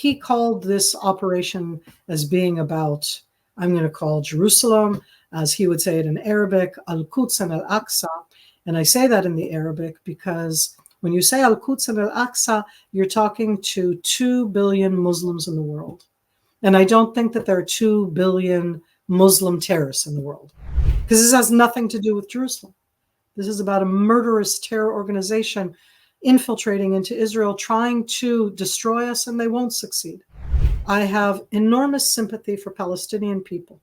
he called this operation as being about, I'm going to call Jerusalem, as he would say it in Arabic, Al-Quds and Al-Aqsa. And I say that in the Arabic because when you say Al-Quds and Al-Aqsa, you're talking to 2 billion Muslims in the world. And I don't think that there are 2 billion Muslim terrorists in the world, because this has nothing to do with Jerusalem. This is about a murderous terror organization infiltrating into Israel, trying to destroy us, and they won't succeed. I have enormous sympathy for Palestinian people.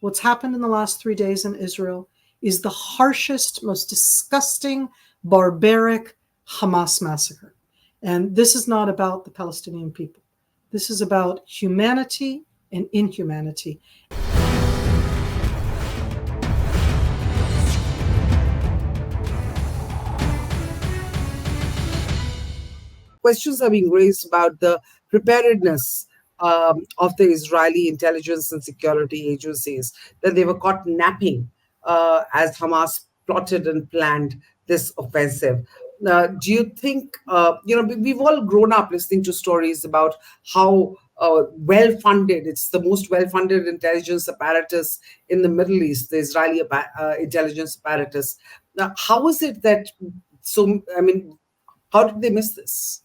What's happened in the last 3 days in Israel is the harshest, most disgusting, barbaric Hamas massacre. And this is not about the Palestinian people. This is about humanity and inhumanity. Questions are being raised about the preparedness of the Israeli intelligence and security agencies, that they were caught napping as Hamas plotted and planned this offensive. Do you think, we've all grown up listening to stories about how well-funded, it's the most well-funded intelligence apparatus in the Middle East, the Israeli intelligence apparatus. Now, how is it that, how did they miss this?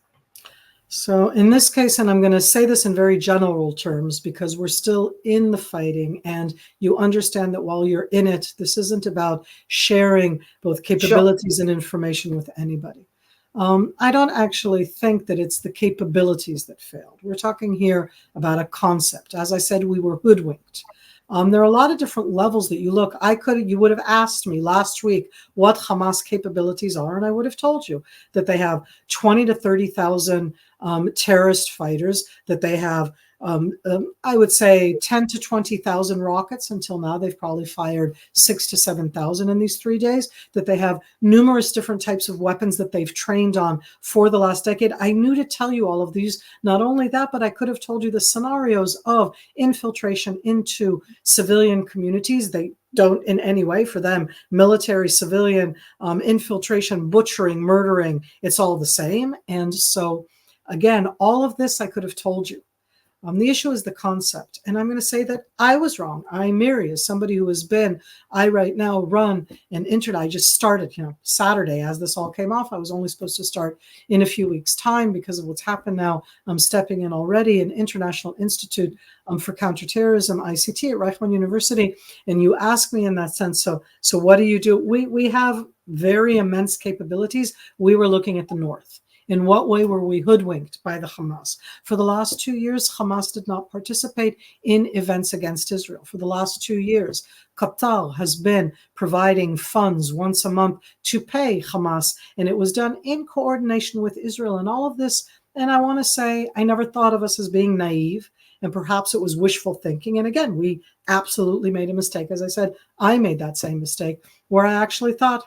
So in this case, and I'm going to say this in very general terms because we're still in the fighting, and you understand that while you're in it, this isn't about sharing both capabilities and information with anybody. I don't actually think that it's the capabilities that failed. We're talking here about a concept. As I said, we were hoodwinked. There are a lot of different levels that you look. You would have asked me last week what Hamas capabilities are, and I would have told you that they have 20 to 30,000 terrorist fighters, that they have, I would say, 10 to 20,000 rockets. Until now, they've probably fired 6 to 7,000 in these 3 days, that they have numerous different types of weapons that they've trained on for the last decade. I knew to tell you all of these. Not only that, but I could have told you the scenarios of infiltration into civilian communities. They don't in any way, for them, military, civilian, infiltration, butchering, murdering, it's all the same. And so, again, all of this I could have told you. The issue is the concept. And I'm going to say that I was wrong. Miri, as somebody who has been, I right now run an internet. I just started, Saturday as this all came off. I was only supposed to start in a few weeks' time because of what's happened now. I'm stepping in already, an International Institute for Counterterrorism, ICT, at Reichman University. And you ask me in that sense, so what do you do? We have very immense capabilities. We were looking at the north. In what way were we hoodwinked by the Hamas? For the last 2 years, Hamas did not participate in events against Israel. For the last 2 years, Qatar has been providing funds once a month to pay Hamas, and it was done in coordination with Israel and all of this. And I want to say, I never thought of us as being naive, and perhaps it was wishful thinking. And again, we absolutely made a mistake. As I said, I made that same mistake where I actually thought,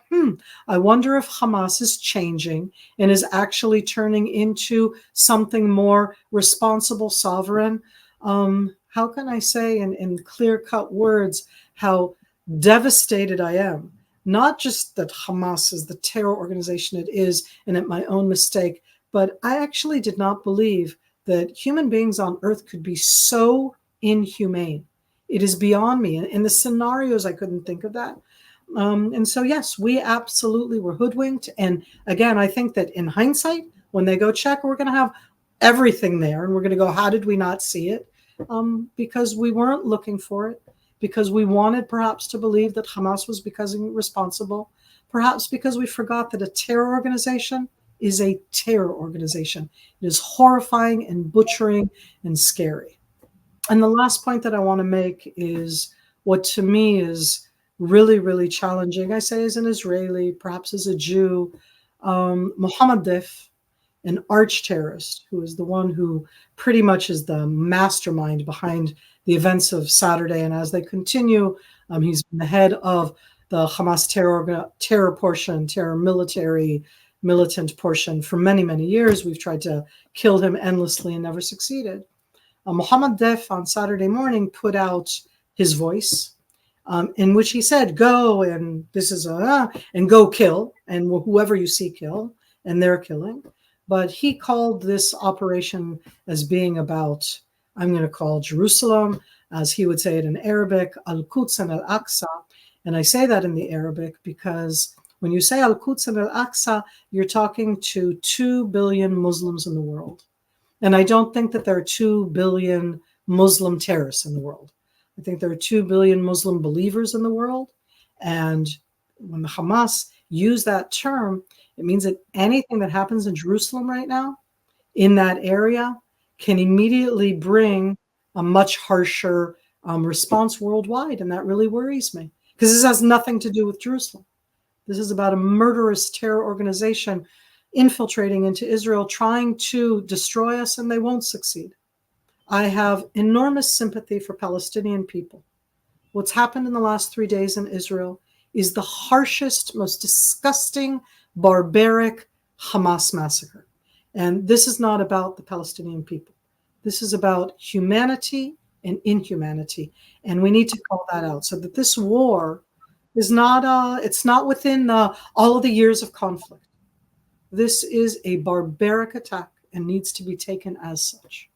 I wonder if Hamas is changing and is actually turning into something more responsible, sovereign. How can I say in clear-cut words how devastated I am? Not just that Hamas is the terror organization it is and at my own mistake, but I actually did not believe that human beings on earth could be so inhumane. It is beyond me. In the scenarios, I couldn't think of that. And so, yes, we absolutely were hoodwinked. And again, I think that in hindsight, when they go check, we're going to have everything there. And we're going to go, how did we not see it? Because we weren't looking for it. Because we wanted perhaps to believe that Hamas was becoming responsible. Perhaps because we forgot that a terror organization is a terror organization. It is horrifying and butchering and scary. And the last point that I want to make is what to me is really, really challenging. I say as an Israeli, perhaps as a Jew, Mohammed Deif, an arch-terrorist, who is the one who pretty much is the mastermind behind the events of Saturday. And as they continue, he's been the head of the Hamas terror portion, terror militant portion for many, many years. We've tried to kill him endlessly and never succeeded. Mohammed Deif on Saturday morning put out his voice in which he said, go, and this is and go kill, and whoever you see kill, and they're killing. but he called this operation as being about, I'm going to call Jerusalem, as he would say it in Arabic, Al-Quds and Al-Aqsa. And I say that in the Arabic because when you say Al-Quds and Al-Aqsa, you're talking to 2 billion Muslims in the world. And I don't think that there are 2 billion Muslim terrorists in the world. I think there are 2 billion Muslim believers in the world. And when the Hamas use that term, it means that anything that happens in Jerusalem right now, in that area, can immediately bring a much harsher response worldwide. And that really worries me because this has nothing to do with Jerusalem. This is about a murderous terror organization infiltrating into Israel, trying to destroy us, and they won't succeed. I have enormous sympathy for Palestinian people. What's happened in the last 3 days in Israel is the harshest, most disgusting, barbaric Hamas massacre. And this is not about the Palestinian people. This is about humanity and inhumanity. And we need to call that out so that this war is not, it's not within all of the years of conflict. This is a barbaric attack and needs to be taken as such.